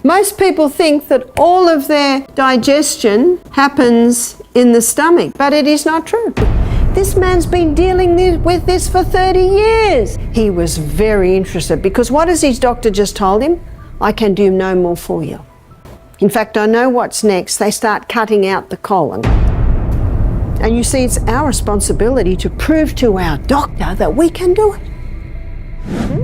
Most people think that all of their digestion happens in the stomach, but it is not true. This man's been dealing with this for 30 years. He was very interested because what has his doctor just told him? I can do no more for you. In fact, I know what's next. They start cutting out the colon. And you see, it's our responsibility to prove to our doctor that we can do it.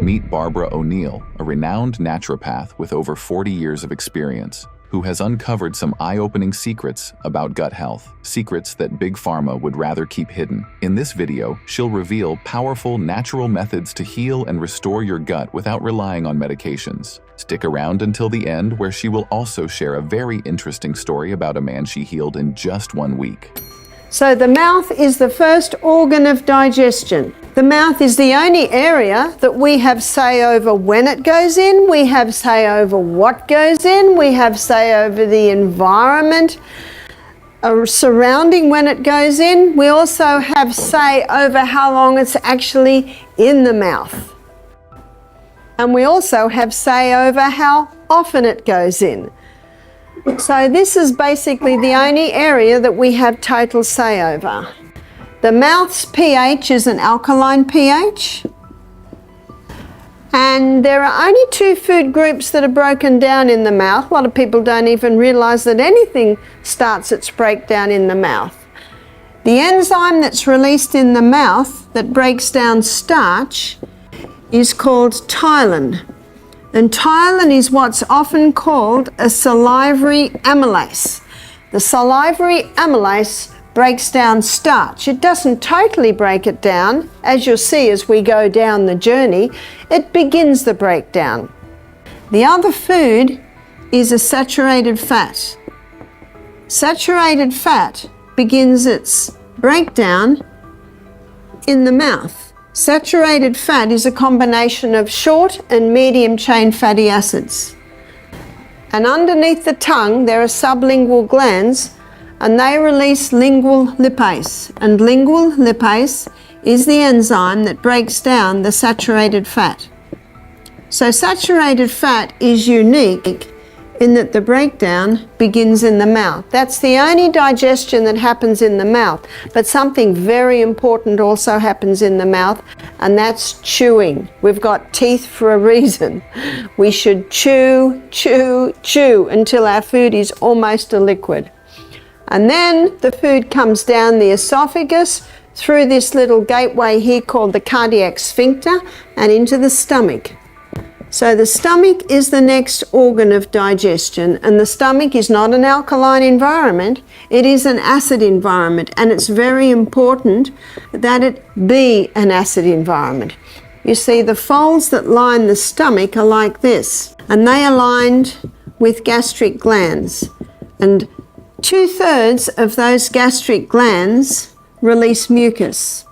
Meet Barbara O'Neill, a renowned naturopath with over 40 years of experience, who has uncovered some eye-opening secrets about gut health, secrets that Big Pharma would rather keep hidden. In this video, she'll reveal powerful natural methods to heal and restore your gut without relying on medications. Stick around until the end, where she will also share a very interesting story about a man she healed in just 1 week. So the mouth is the first organ of digestion. The mouth is the only area that we have say over when it goes in, we have say over what goes in, we have say over the environment surrounding when it goes in. We also have say over how long it's actually in the mouth. And we also have say over how often it goes in. So this is basically the only area that we have total say over. The mouth's pH is an alkaline pH. And there are only 2 food groups that are broken down in the mouth. A lot of people don't even realize that anything starts its breakdown in the mouth. The enzyme that's released in the mouth that breaks down starch is called ptyalin. And ptyalin is what's often called a salivary amylase. The salivary amylase breaks down starch. It doesn't totally break it down. As you'll see as we go down the journey, it begins the breakdown. The other food is a saturated fat. Saturated fat begins its breakdown in the mouth. Saturated fat is a combination of short and medium chain fatty acids. And underneath the tongue there are sublingual glands, and they release lingual lipase. And lingual lipase is the enzyme that breaks down the saturated fat. So saturated fat is unique in that the breakdown begins in the mouth. That's the only digestion that happens in the mouth. But something very important also happens in the mouth, and that's chewing. We've got teeth for a reason. We should chew, chew, chew until our food is almost a liquid. And then the food comes down the esophagus through this little gateway here called the cardiac sphincter and into the stomach. So the stomach is the next organ of digestion, and the stomach is not an alkaline environment, it is an acid environment, and it's very important that it be an acid environment. You see, the folds that line the stomach are like this, and they are lined with gastric glands, and 2/3 of those gastric glands release mucus.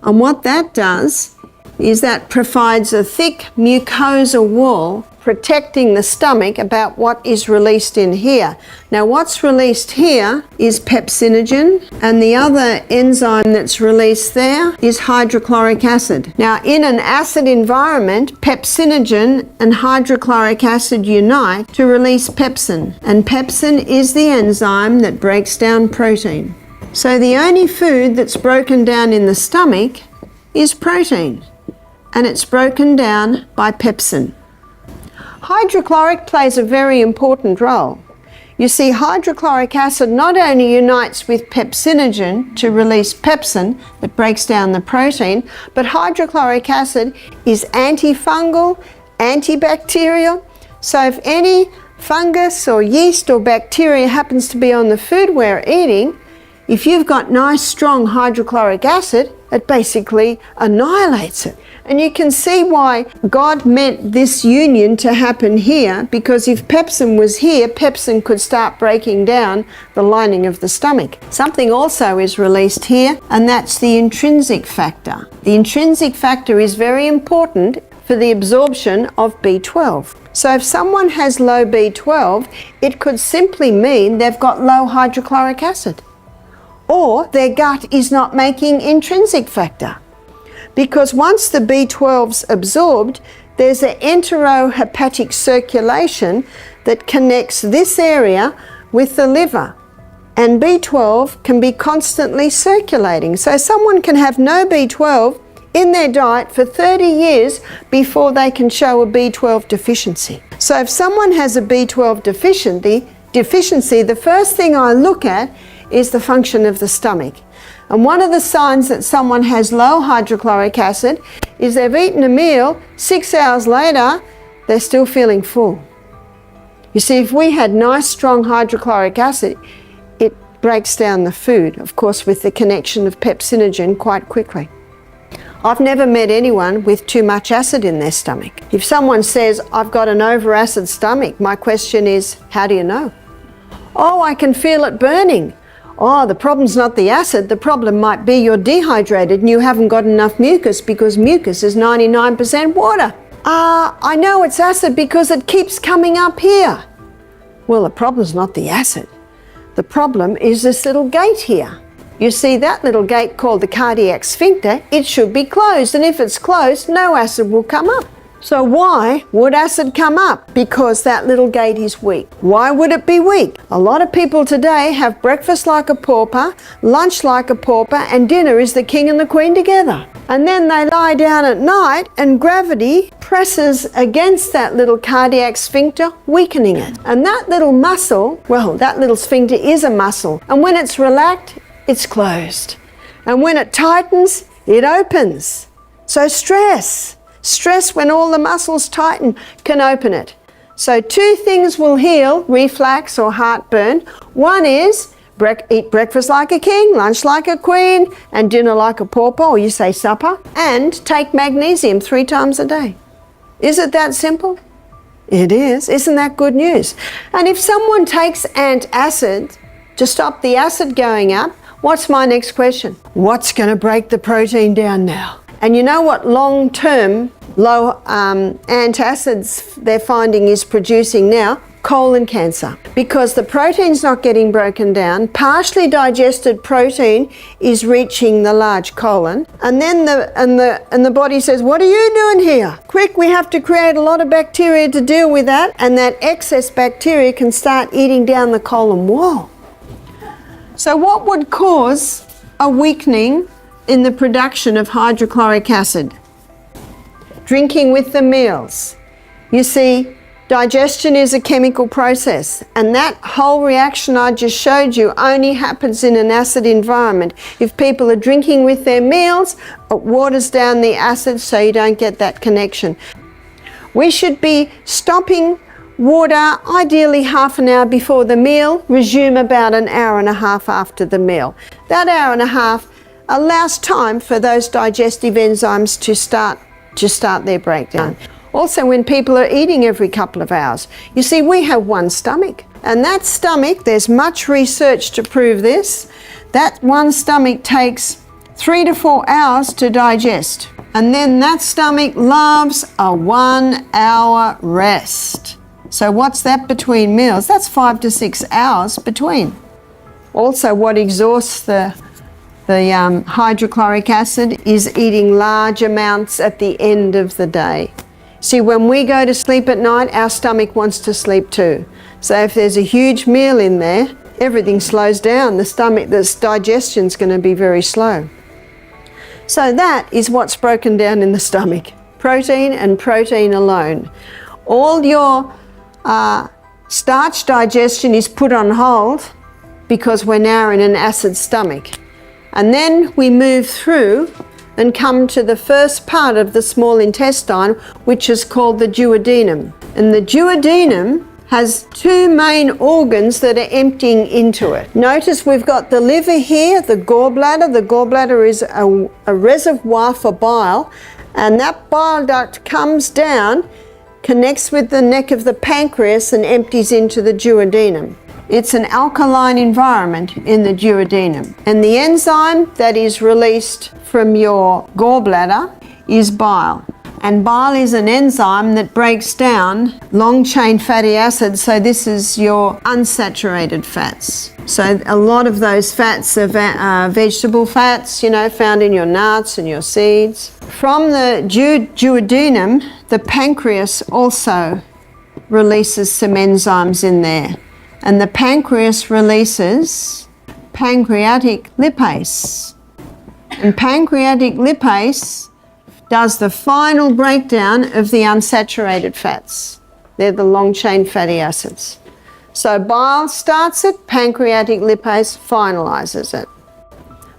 And what that does is that provides a thick mucosa wall protecting the stomach about what is released in here. Now what's released here is pepsinogen, and the other enzyme that's released there is hydrochloric acid. Now in an acid environment, pepsinogen and hydrochloric acid unite to release pepsin, and pepsin is the enzyme that breaks down protein. So the only food that's broken down in the stomach is protein, and it's broken down by pepsin. Hydrochloric plays a very important role. You see, hydrochloric acid not only unites with pepsinogen to release pepsin that breaks down the protein, but hydrochloric acid is antifungal, antibacterial. So if any fungus or yeast or bacteria happens to be on the food we're eating, if you've got nice strong hydrochloric acid, it basically annihilates it. And you can see why God meant this union to happen here, because if pepsin was here, pepsin could start breaking down the lining of the stomach. Something also is released here, and that's the intrinsic factor. The intrinsic factor is very important for the absorption of B12. So if someone has low B12, it could simply mean they've got low hydrochloric acid, or their gut is not making intrinsic factor. Because once the B12's absorbed, there's an enterohepatic circulation that connects this area with the liver. And B12 can be constantly circulating. So someone can have no B12 in their diet for 30 years before they can show a B12 deficiency. So if someone has a B12 deficiency, the first thing I look at is the function of the stomach. And one of the signs that someone has low hydrochloric acid is they've eaten a meal, 6 hours later, they're still feeling full. You see, if we had nice, strong hydrochloric acid, it breaks down the food, of course, with the connection of pepsinogen quite quickly. I've never met anyone with too much acid in their stomach. If someone says, I've got an over-acid stomach, my question is, how do you know? Oh, I can feel it burning. Oh, the problem's not the acid. The problem might be you're dehydrated and you haven't got enough mucus because mucus is 99% water. I know it's acid because it keeps coming up here. Well, the problem's not the acid. The problem is this little gate here. You see that little gate called the cardiac sphincter? It should be closed, and if it's closed, no acid will come up. So why would acid come up? Because that little gate is weak. Why would it be weak? A lot of people today have breakfast like a pauper, lunch like a pauper, and dinner is the king and the queen together. And then they lie down at night and gravity presses against that little cardiac sphincter, weakening it. And that little muscle, well, that little sphincter is a muscle. And when it's relaxed, it's closed. And when it tightens, it opens. So stress when all the muscles tighten can open it. So two things will heal reflux or heartburn. One is eat breakfast like a king, lunch like a queen, and dinner like a pauper, or you say supper, and take magnesium 3 times a day. Is it that simple? It is. Isn't that good news? And if someone takes antacid to stop the acid going up, what's my next question? What's going to break the protein down now? And you know what long-term low antacids they're finding is producing now? Colon cancer. Because the protein's not getting broken down, partially digested protein is reaching the large colon, and then the body says, what are you doing here? Quick, we have to create a lot of bacteria to deal with that, and that excess bacteria can start eating down the colon wall. So what would cause a weakening in the production of hydrochloric acid? Drinking with the meals. You see, digestion is a chemical process, and that whole reaction I just showed you only happens in an acid environment. If people are drinking with their meals, it waters down the acid so you don't get that connection. We should be stopping water ideally half an hour before the meal, resume about an hour and a half after the meal. That hour and a half allows time for those digestive enzymes to start their breakdown. Also, when people are eating every couple of hours, you see, we have one stomach, and that stomach, there's much research to prove this, that one stomach takes 3 to 4 hours to digest, and then that stomach loves a 1 hour rest. So what's that between meals? That's 5 to 6 hours between. Also, what exhausts the hydrochloric acid is eating large amounts at the end of the day. See, when we go to sleep at night, our stomach wants to sleep too. So if there's a huge meal in there, everything slows down. This digestion's going to be very slow. So that is what's broken down in the stomach. Protein and protein alone. All your starch digestion is put on hold because we're now in an acid stomach. And then we move through and come to the first part of the small intestine, which is called the duodenum. And the duodenum has 2 main organs that are emptying into it. Notice we've got the liver here, the gallbladder. The gallbladder is a reservoir for bile, and that bile duct comes down, connects with the neck of the pancreas and empties into the duodenum. It's an alkaline environment in the duodenum. And the enzyme that is released from your gallbladder is bile. And bile is an enzyme that breaks down long-chain fatty acids, so this is your unsaturated fats. So a lot of those fats are vegetable fats, found in your nuts and your seeds. From the duodenum, the pancreas also releases some enzymes in there. And the pancreas releases pancreatic lipase. And pancreatic lipase does the final breakdown of the unsaturated fats. They're the long-chain fatty acids. So bile starts it, pancreatic lipase finalizes it.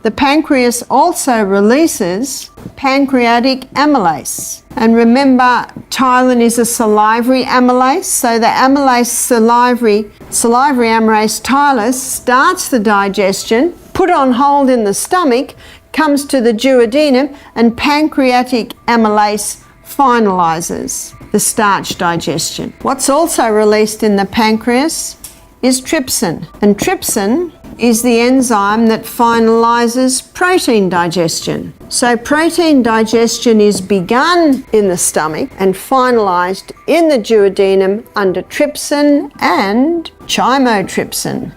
The pancreas also releases pancreatic amylase. And remember, ptyalin is a salivary amylase, so the amylase salivary amylase ptyalase starts the digestion, put on hold in the stomach, comes to the duodenum, and pancreatic amylase finalizes the starch digestion. What's also released in the pancreas is trypsin, and trypsin is the enzyme that finalizes protein digestion. So protein digestion is begun in the stomach and finalized in the duodenum under trypsin and chymotrypsin.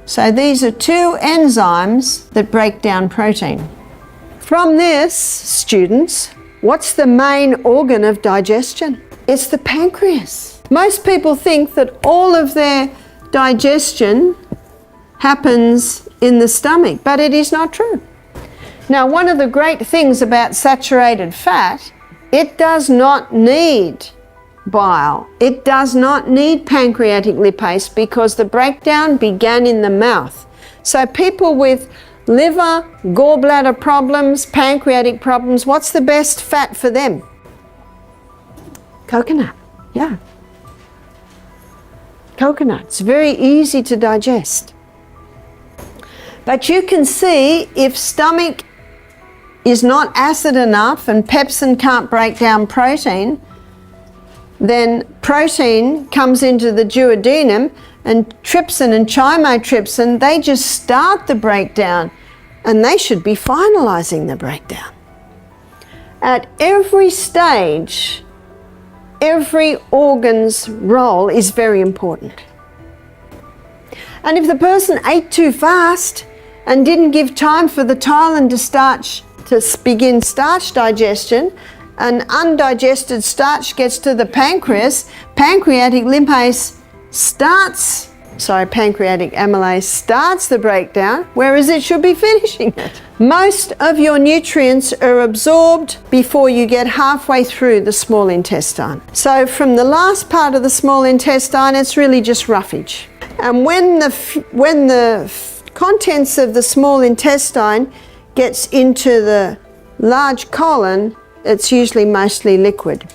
So these are two enzymes that break down protein. From this, students, what's the main organ of digestion? It's the pancreas. Most people think that all of their digestion happens in the stomach, but it is not true. Now, one of the great things about saturated fat, it does not need bile. It does not need pancreatic lipase because the breakdown began in the mouth. So people with liver, gallbladder problems, pancreatic problems, what's the best fat for them? Coconut, yeah. Coconut, it's very easy to digest. But you can see if stomach is not acid enough and pepsin can't break down protein, then protein comes into the duodenum and trypsin and chymotrypsin, they just start the breakdown and they should be finalizing the breakdown. At every stage, every organ's role is very important. And if the person ate too fast and didn't give time for the ptyalin to begin starch digestion, and undigested starch gets to the pancreas, pancreatic amylase starts the breakdown, whereas it should be finishing it. Most of your nutrients are absorbed before you get halfway through the small intestine. So from the last part of the small intestine, it's really just roughage. And when the contents of the small intestine gets into the large colon, it's usually mostly liquid.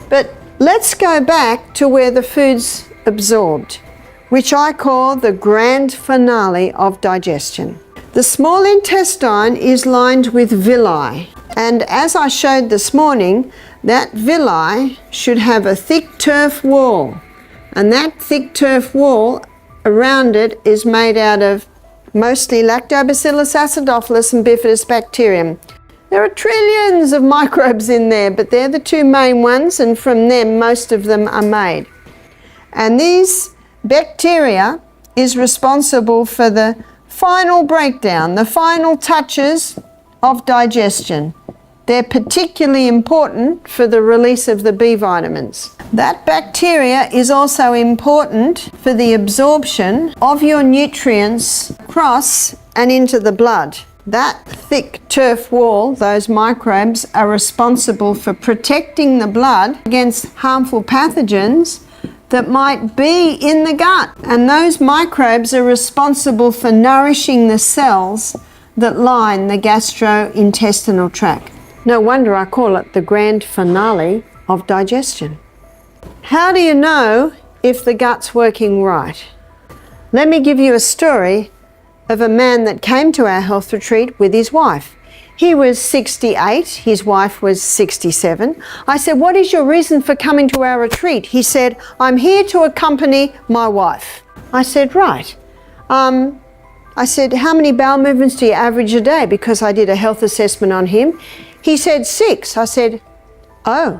But let's go back to where the food's absorbed, which I call the grand finale of digestion. The small intestine is lined with villi, and as I showed this morning, that villi should have a thick turf wall, and that thick turf wall around it is made out of mostly Lactobacillus acidophilus and Bifidobacterium. There are trillions of microbes in there, but they're the two main ones, and from them most of them are made. And these bacteria is responsible for the final breakdown, the final touches of digestion. They're particularly important for the release of the B vitamins. That bacteria is also important for the absorption of your nutrients across and into the blood. That thick turf wall, those microbes, are responsible for protecting the blood against harmful pathogens that might be in the gut. And those microbes are responsible for nourishing the cells that line the gastrointestinal tract. No wonder I call it the grand finale of digestion. How do you know if the gut's working right? Let me give you a story of a man that came to our health retreat with his wife. He was 68, his wife was 67. I said, what is your reason for coming to our retreat? He said, I'm here to accompany my wife. I said, right. I said, how many bowel movements do you average a day? Because I did a health assessment on him. He said 6. I said, oh,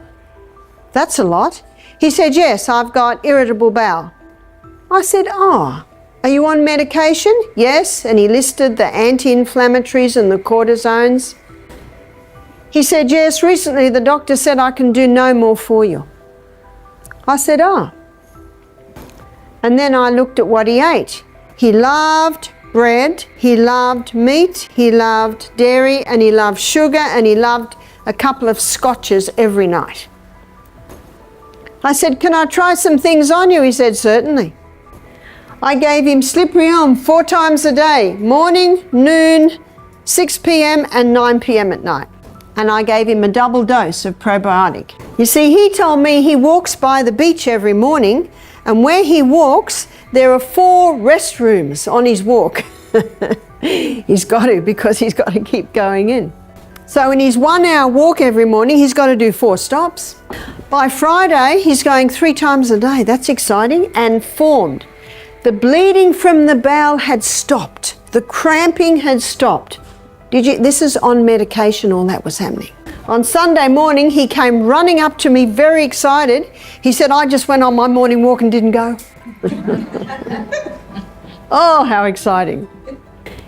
that's a lot. He said, yes, I've got irritable bowel. I said, oh, are you on medication? Yes. And he listed the anti-inflammatories and the cortisones. He said, yes, recently the doctor said I can do no more for you. I said, oh, And then I looked at what he ate. He loved bread, he loved meat, he loved dairy, and he loved sugar, and he loved a couple of scotches every night. I said, "Can I try some things on you?" He said, "Certainly." I gave him slippery elm 4 times a day, morning, noon, 6 p.m. and 9 p.m. at night. And I gave him a double dose of probiotic. You see, he told me he walks by the beach every morning, and where he walks, there are 4 restrooms on his walk. He's got to, because he's got to keep going in. So in his 1-hour walk every morning, he's got to do 4 stops. By Friday, he's going 3 times a day. That's exciting, and formed. The bleeding from the bowel had stopped. The cramping had stopped. This is on medication, all that was happening. On Sunday morning, he came running up to me very excited. He said, "I just went on my morning walk and didn't go." Oh, how exciting.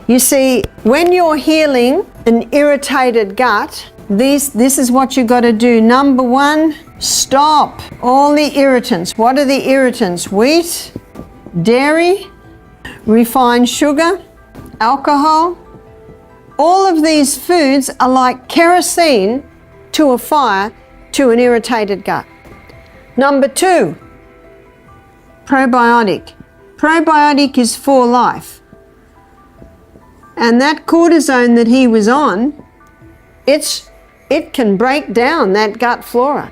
You see, when you're healing an irritated gut, this is what you've got to do. Number 1, stop all the irritants. What are the irritants? Wheat, dairy, refined sugar, alcohol. All of these foods are like kerosene to a fire to an irritated gut. Number 2, probiotic. Probiotic is for life. And that cortisone that he was on, it can break down that gut flora.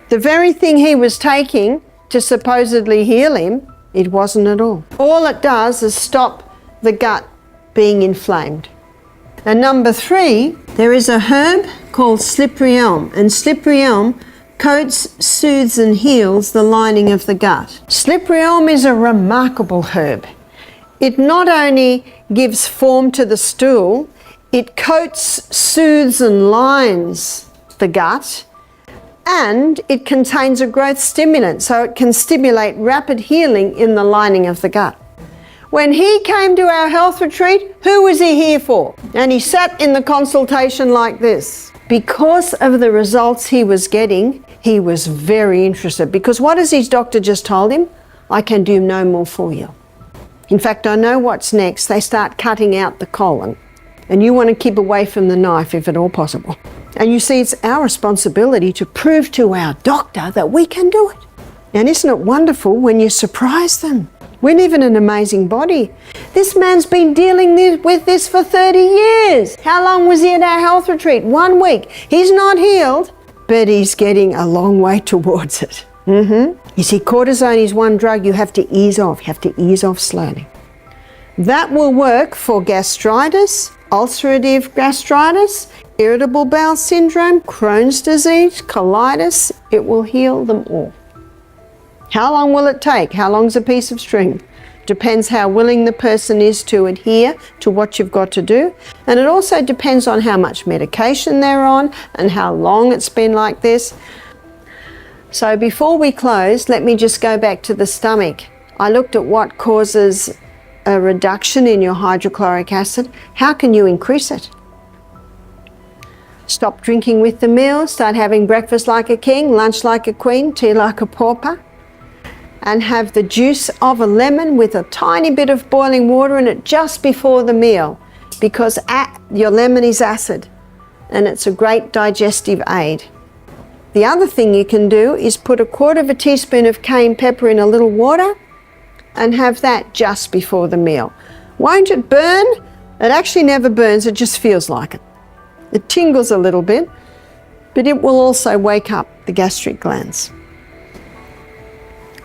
The very thing he was taking to supposedly heal him, it wasn't at all. All it does is stop the gut being inflamed. And number 3, there is a herb called slippery elm, and slippery elm coats, soothes and heals the lining of the gut. Slippery elm is a remarkable herb. It not only gives form to the stool, it coats, soothes and lines the gut, and it contains a growth stimulant, so it can stimulate rapid healing in the lining of the gut. When he came to our health retreat, who was he here for? And he sat in the consultation like this. Because of the results he was getting, he was very interested. Because what has his doctor just told him? "I can do no more for you. In fact, I know what's next. They start cutting out the colon. And you want to keep away from the knife if at all possible." And you see, it's our responsibility to prove to our doctor that we can do it. And isn't it wonderful when you surprise them? We live in an amazing body. This man's been dealing with this for 30 years. How long was he at our health retreat? 1 week. He's not healed, but he's getting a long way towards it. You see, cortisone is one drug you have to ease off. You have to ease off slowly. That will work for gastritis, ulcerative gastritis, irritable bowel syndrome, Crohn's disease, colitis. It will heal them all. How long will it take? How long's a piece of string? Depends how willing the person is to adhere to what you've got to do. And it also depends on how much medication they're on and how long it's been like this. So before we close, let me just go back to the stomach. I looked at what causes a reduction in your hydrochloric acid. How can you increase it? Stop drinking with the meal, start having breakfast like a king, lunch like a queen, tea like a pauper, and have the juice of a lemon with a tiny bit of boiling water in it just before the meal, because your lemon is acid and it's a great digestive aid. The other thing you can do is put 1/4 teaspoon of cayenne pepper in a little water and have that just before the meal. Won't it burn? It actually never burns, it just feels like it. It tingles a little bit, but it will also wake up the gastric glands.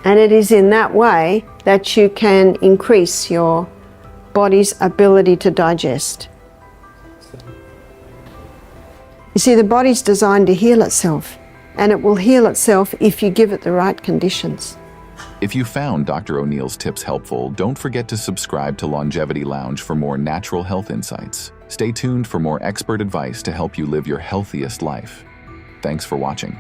And it is in that way that you can increase your body's ability to digest. You see, the body's designed to heal itself, and it will heal itself if you give it the right conditions. If you found Dr. O'Neill's tips helpful, don't forget to subscribe to Longevity Lounge for more natural health insights. Stay tuned for more expert advice to help you live your healthiest life. Thanks for watching.